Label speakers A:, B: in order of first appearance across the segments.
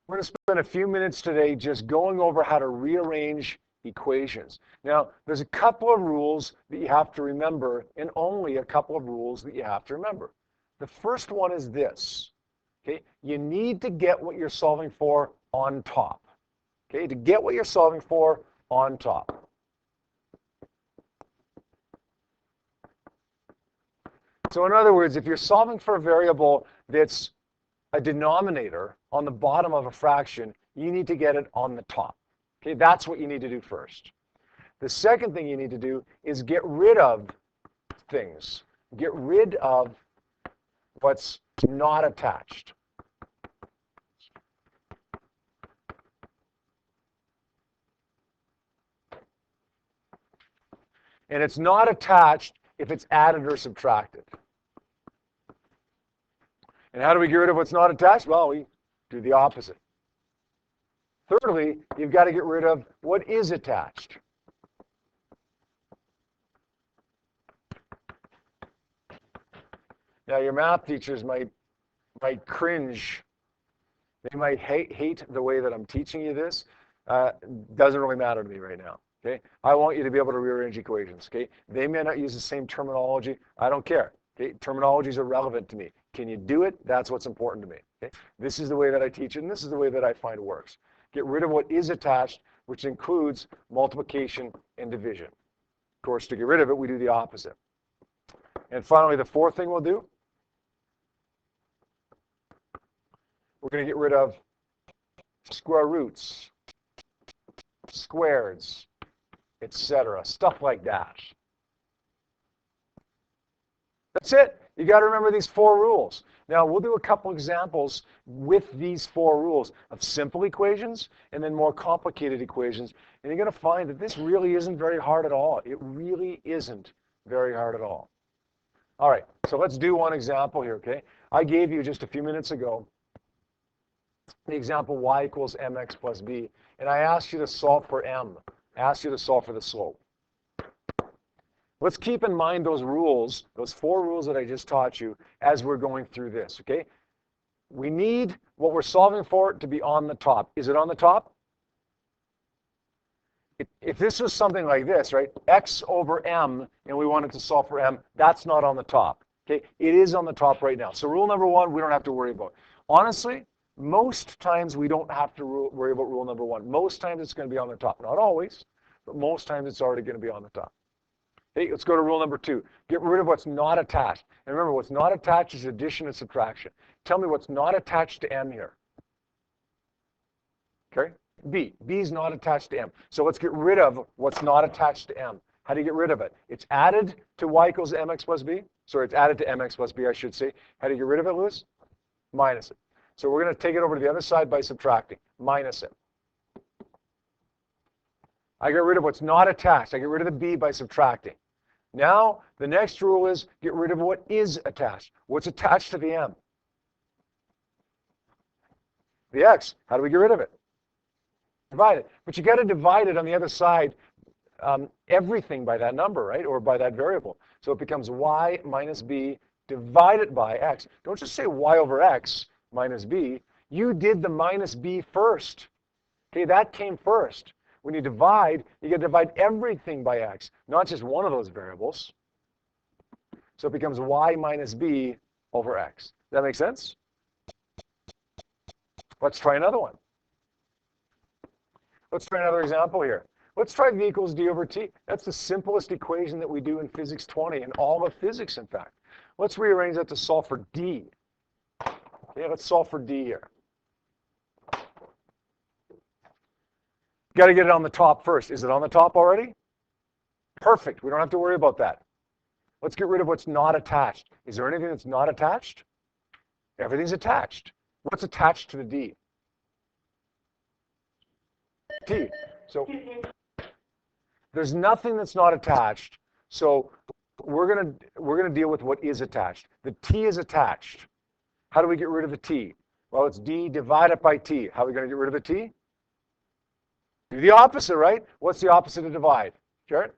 A: We're going to spend a few minutes today just going over how to rearrange equations. Now, there's a couple of rules that you have to remember, and only a couple of rules that you have to remember. The first one is this, okay? You need to get what you're solving for on top, okay? To get what you're solving for on top. So in other words, if you're solving for a variable that's a denominator on the bottom of a fraction, you need to get it on the top. Okay, that's what you need to do first. The second thing you need to do is get rid of things. Get rid of what's not attached. And it's not attached if it's added or subtracted. And how do we get rid of what's not attached? Well, we do the opposite. Thirdly, you've got to get rid of what is attached. Now, your math teachers might cringe. They might hate the way that I'm teaching you this. Doesn't really matter to me right now. Okay, I want you to be able to rearrange equations. Okay, they may not use the same terminology. I don't care. Okay, terminology is irrelevant to me. Can you do it? That's what's important to me. Okay, this is the way that I teach it, and this is the way that I find works. Get rid of what is attached, which includes multiplication and division. Of course, to get rid of it, we do the opposite. And finally, the fourth thing we'll do, we're going to get rid of square roots, squares, etc. Stuff like that. That's it. You got to remember these four rules. Now, we'll do a couple examples with these four rules of simple equations and then more complicated equations. And you're going to find that this really isn't very hard at all. It really isn't very hard at all. All right, so let's do one example here, okay? I gave you just a few minutes ago the example y equals mx plus b, and I asked you to solve for m. I asked you to solve for the slope. Let's keep in mind those rules, those four rules that I just taught you as we're going through this, okay? We need what we're solving for to be on the top. Is it on the top? If this was something like this, right, x over m, and we wanted to solve for m, that's not on the top, okay? It is on the top right now. So rule number one, we don't have to worry about. Honestly, most times we don't have to worry about rule number one. Most times it's going to be on the top. Not always, but most times it's already going to be on the top. Hey, let's go to rule number two. Get rid of what's not attached. And remember, what's not attached is addition and subtraction. Tell me what's not attached to m here. Okay? B. B is not attached to m. So let's get rid of what's not attached to m. How do you get rid of it? It's added to y equals mx plus b. Sorry, it's added to mx plus b, I should say. How do you get rid of it, Louis? Minus it. So we're going to take it over to the other side by subtracting. Minus it. I get rid of what's not attached. I get rid of the b by subtracting. Now, the next rule is get rid of what is attached. What's attached to the m? The x. How do we get rid of it? Divide it. But you got to divide it on the other side, everything by that number, right? Or by that variable. So it becomes y minus b divided by x. Don't just say y over x minus b. You did the minus b first. Okay, that came first. When you divide, you got to divide everything by x, not just one of those variables. So it becomes y minus b over x. Does that make sense? Let's try another one. Let's try another example here. Let's try v equals d over t. That's the simplest equation that we do in Physics 20, and all of physics, in fact. Let's rearrange that to solve for d. Okay, let's solve for d here. Got to get it on the top first. Is it on the top already? Perfect. We don't have to worry about that. Let's get rid of what's not attached. Is there anything that's not attached? Everything's attached. What's attached to the d? T. So there's nothing that's not attached. So we're gonna deal with what is attached. The t is attached. How do we get rid of the t? Well, it's d divided by t. How are we going to get rid of the t? Do the opposite, right? What's the opposite of divide? Jared?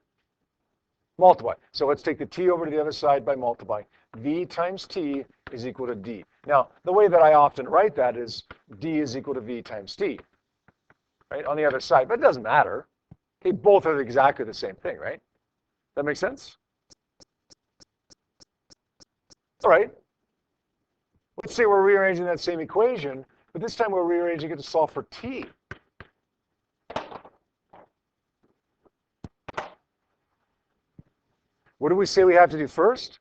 A: Multiply. So let's take the t over to the other side by multiplying. V times T is equal to D. Now, the way that I often write that is D is equal to V times T, right, on the other side. But it doesn't matter. Okay, both are exactly the same thing, right? That makes sense? All right. Let's say we're rearranging that same equation, but this time we're rearranging it to solve for T. What do we say we have to do first?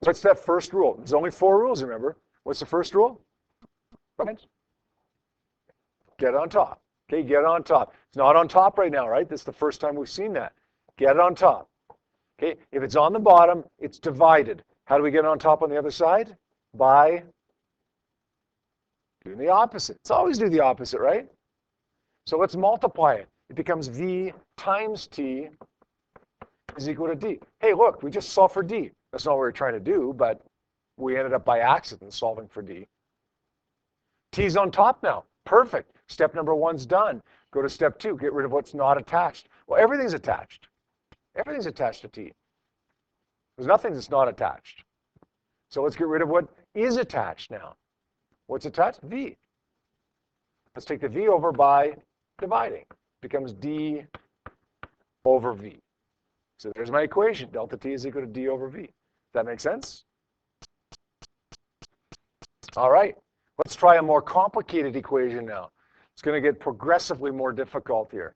A: What's that first rule? There's only 4 rules, remember. What's the first rule? Get on top. Okay, get on top. It's not on top right now, right? This is the first time we've seen that. Get it on top. Okay, if it's on the bottom, it's divided. How do we get on top on the other side? By doing the opposite. Let's always do the opposite, right? So let's multiply it. It becomes V times T is equal to D. Hey, look, we just solved for D. That's not what we were trying to do, but we ended up by accident solving for D. T's on top now. Perfect. Step number 1's done. Go to step 2. Get rid of what's not attached. Well, everything's attached. Everything's attached to T. There's nothing that's not attached. So let's get rid of what is attached now. What's attached? V. Let's take the V over by dividing. It becomes D over V. So there's my equation. Delta T is equal to D over V. Does that make sense? All right. Let's try a more complicated equation now. It's going to get progressively more difficult here.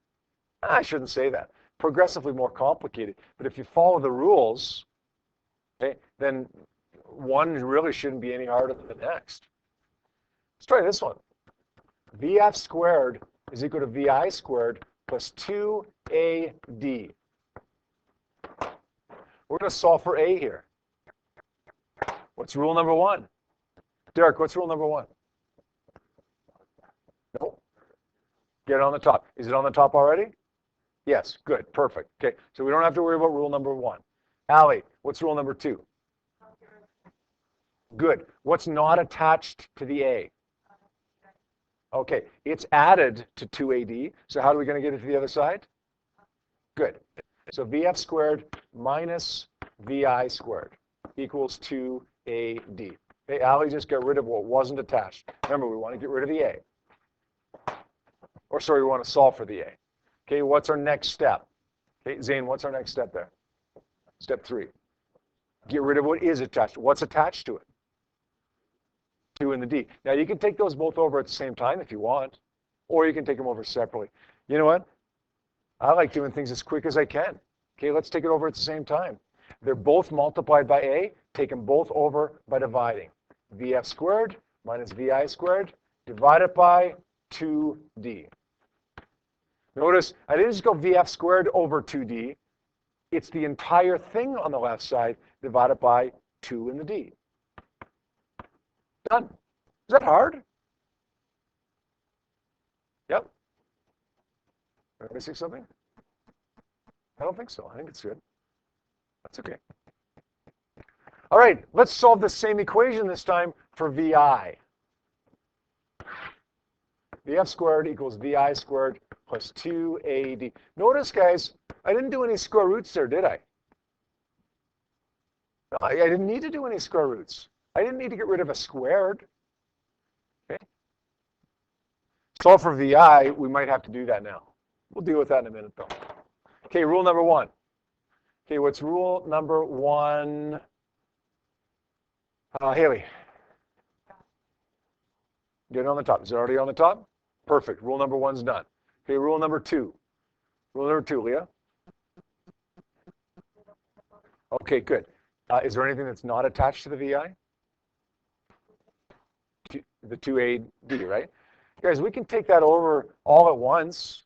A: I shouldn't say that. Progressively more complicated. But if you follow the rules, okay, then one really shouldn't be any harder than the next. Let's try this one. VF squared is equal to VI squared plus 2AD. We're going to solve for A here. What's rule number 1? Derek, what's rule number 1? Nope. Get it on the top. Is it on the top already? Yes, good, perfect. Okay, so we don't have to worry about rule number 1. Allie, what's rule number 2? Good. What's not attached to the A? Okay, it's added to 2AD. So how are we going to get it to the other side? Good. So VF squared minus VI squared equals 2AD. Okay, Allie just got rid of what wasn't attached. Remember, we want to get rid of the A. Or sorry, we want to solve for the A. Okay, what's our next step? Okay, Zane, what's our next step there? Step 3. Get rid of what is attached. What's attached to it? 2 and the D. Now, you can take those both over at the same time if you want, or you can take them over separately. You know what? I like doing things as quick as I can. Okay, let's take it over at the same time. They're both multiplied by A. Take them both over by dividing. VF squared minus VI squared divided by 2D. Notice I didn't just go VF squared over 2D. It's the entire thing on the left side divided by 2 in the D. Done. Is that hard? Yep. Am I missing something? I don't think so. I think it's good. That's okay. All right, let's solve the same equation this time for VI. VF squared equals VI squared plus 2AD. Notice, guys, I didn't do any square roots there, did I? No, I didn't need to do any square roots. I didn't need to get rid of a squared. Okay. Solve for VI, we might have to do that now. We'll deal with that in a minute, though. Okay, rule number 1. Okay, what's rule number 1? Haley. Get it on the top. Is it already on the top? Perfect. Rule number 1's done. Okay, rule number 2. Rule number 2, Leah. Okay, good. Is there anything that's not attached to the VI? The 2AD, right? Guys, we can take that over all at once.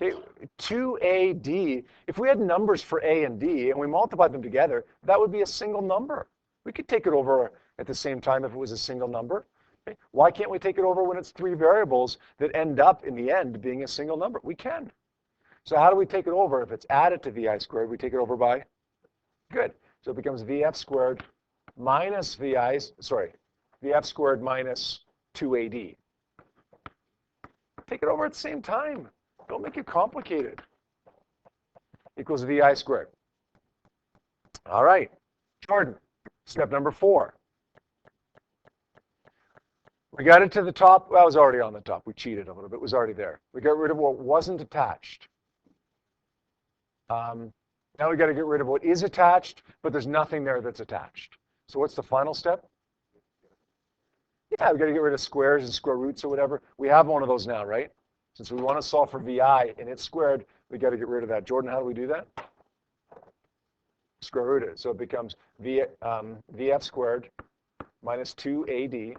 A: Okay, 2AD, if we had numbers for A and D and we multiplied them together, that would be a single number. We could take it over at the same time if it was a single number. Okay? Why can't we take it over when it's 3 variables that end up in the end being a single number? We can. So how do we take it over? If it's added to VI squared, we take it over by? Good. So it becomes VF squared minus VF squared minus 2AD. Take it over at the same time. Don't make it complicated. Equals VI squared. All right, Jordan, step number 4. We got it to the top. Well, it was already on the top. We cheated a little bit. It was already there. We got rid of what wasn't attached. Now we got to get rid of what is attached, but there's nothing there that's attached. So what's the final step? Yeah, we got to get rid of squares and square roots or whatever. We have one of those now, right? Since we want to solve for VI and it's squared, we got to get rid of that. Jordan, how do we do that? Square root it. So it becomes VF squared minus 2AD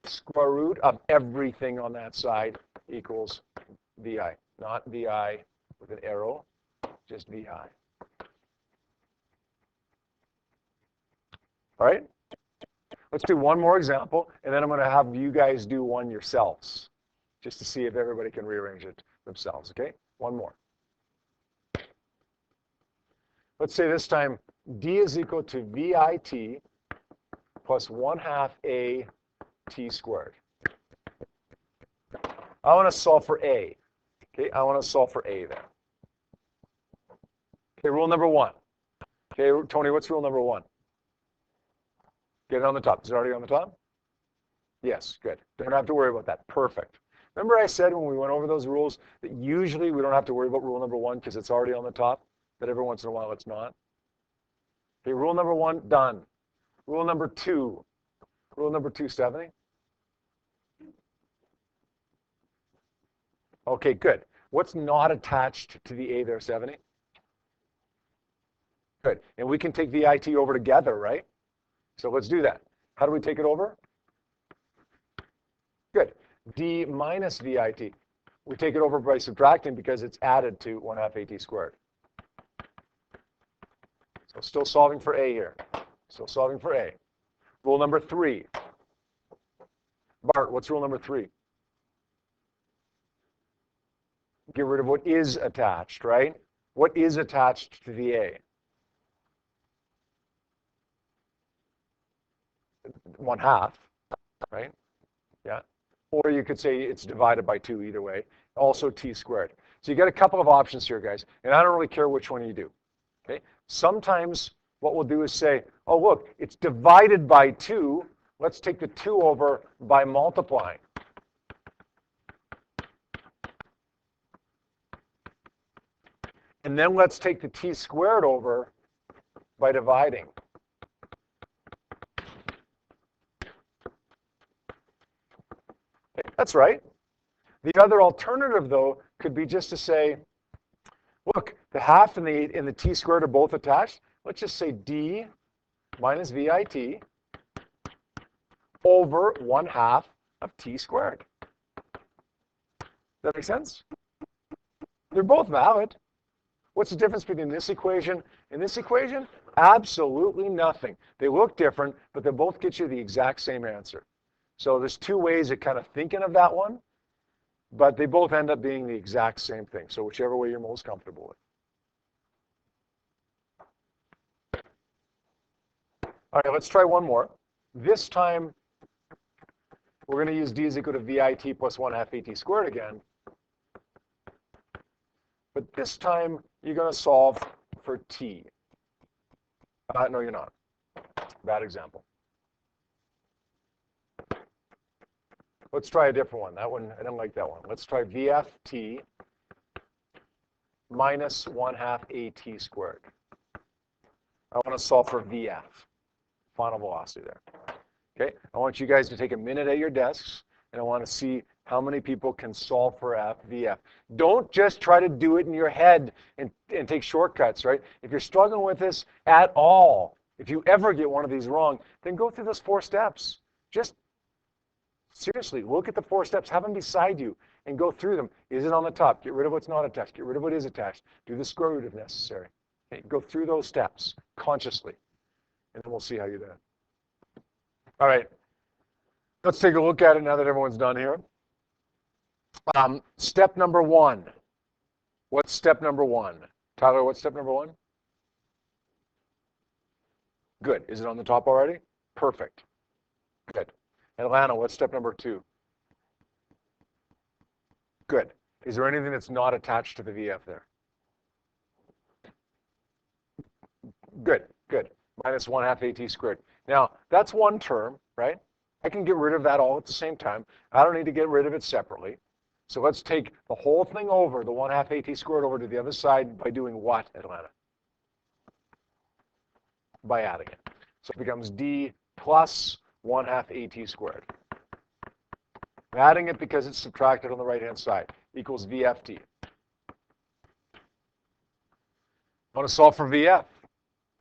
A: square root of everything on that side equals VI. Not VI with an arrow, just VI. All right? Let's do one more example, and then I'm going to have you guys do one yourselves, just to see if everybody can rearrange it themselves, okay? One more. Let's say this time D is equal to VIT plus 1/2 AT squared. I want to solve for A. Okay, I want to solve for A there. Okay, rule number 1. Okay, Tony, what's rule number 1? Get it on the top. Is it already on the top? Yes, good. Don't have to worry about that. Perfect. Remember I said when we went over those rules that usually we don't have to worry about rule number 1 because it's already on the top, but every once in a while it's not. Okay, rule number 1, done. Rule number 2. Rule number 2, Stephanie? Okay, good. What's not attached to the A there, Stephanie? Good. And we can take VIT over together, right? So let's do that. How do we take it over? Good. D minus VIT. We take it over by subtracting because it's added to 1/2 AT squared. So still solving for A here. Still solving for A. Rule number 3. Bart, what's rule number 3? Get rid of what is attached, right? What is attached to the A? 1/2, right? Yeah. Or you could say it's divided by 2 either way. Also T squared. So you got a couple of options here, guys. And I don't really care which one you do. Okay. Sometimes what we'll do is say, oh, look, it's divided by 2. Let's take the 2 over by multiplying. And then let's take the T squared over by dividing. Okay, that's right. The other alternative, though, could be just to say, look, the half and the T squared are both attached. Let's just say D minus VIT over 1/2 of T squared. Does that make sense? They're both valid. What's the difference between this equation and this equation? Absolutely nothing. They look different, but they both get you the exact same answer. So there's 2 ways of kind of thinking of that one, but they both end up being the exact same thing. So whichever way you're most comfortable with. All right, let's try one more. This time, we're going to use D is equal to VIT plus 1/2 AT squared again. But this time, you're going to solve for T. No, you're not. Bad example. Let's try a different one. That one, I don't like that one. Let's try VFT minus 1/2 AT squared. I want to solve for VF, final velocity there. Okay, I want you guys to take a minute at your desks, and I want to see how many people can solve for VF. Don't just try to do it in your head and take shortcuts, right? If you're struggling with this at all, if you ever get one of these wrong, then go through those 4 steps. Just seriously, look at the 4 steps, have them beside you, and go through them. Is it on the top? Get rid of what's not attached. Get rid of what is attached. Do the square root if necessary. Okay, go through those steps consciously, and then we'll see how you do it. All right, let's take a look at it now that everyone's done here. Step number 1. What's step number 1? Tyler, what's step number 1? Good. Is it on the top already? Perfect. Good. Atlanta, what's step number 2? Good. Is there anything that's not attached to the VF there? Good, good. Minus 1 half AT squared. Now, that's one term, right? I can get rid of that all at the same time. I don't need to get rid of it separately. So let's take the whole thing over, the 1 half AT squared over to the other side by doing what, Atlanta? By adding it. So it becomes D plus 1 half AT squared. I'm adding it because it's subtracted on the right-hand side, equals VFT. I want to solve for VF.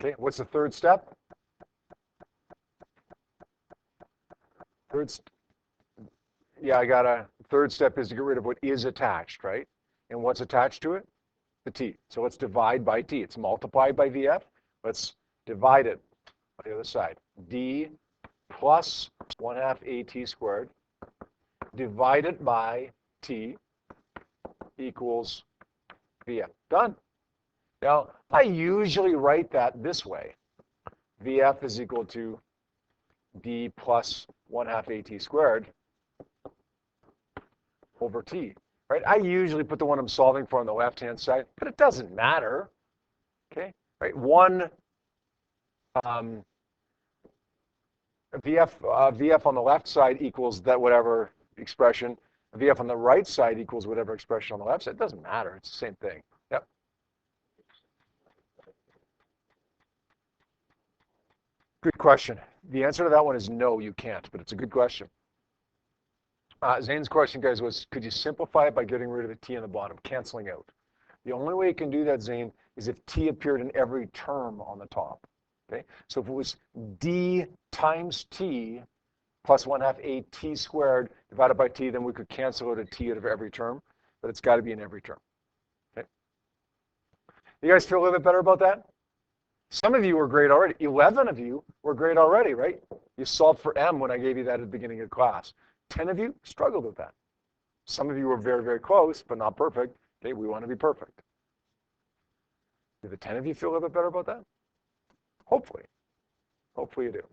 A: Okay, what's the third step? Third step is to get rid of what is attached, right? And what's attached to it? The T. So let's divide by T. It's multiplied by VF. Let's divide it on the other side. D plus 1 half AT squared divided by T equals VF. Done. Now, I usually write that this way. VF is equal to D plus 1 half AT squared over T, right? I usually put the one I'm solving for on the left-hand side, but it doesn't matter, okay? Right, VF on the left side equals that whatever expression. VF on the right side equals whatever expression on the left side. It doesn't matter. It's the same thing. Yep. Good question. The answer to that one is no, you can't, but it's a good question. Zane's question, guys, was could you simplify it by getting rid of the T on the bottom, canceling out? The only way you can do that, Zane, is if T appeared in every term on the top. Okay? So if it was D times T plus 1 half AT squared divided by T, then we could cancel out a T out of every term, but it's got to be in every term. Okay? You guys feel a little bit better about that? Some of you were great already. 11 of you were great already, right? You solved for M when I gave you that at the beginning of class. 10 of you struggled with that. Some of you were very, very close, but not perfect. Okay, we want to be perfect. Do the 10 of you feel a little bit better about that? Hopefully. Hopefully you do.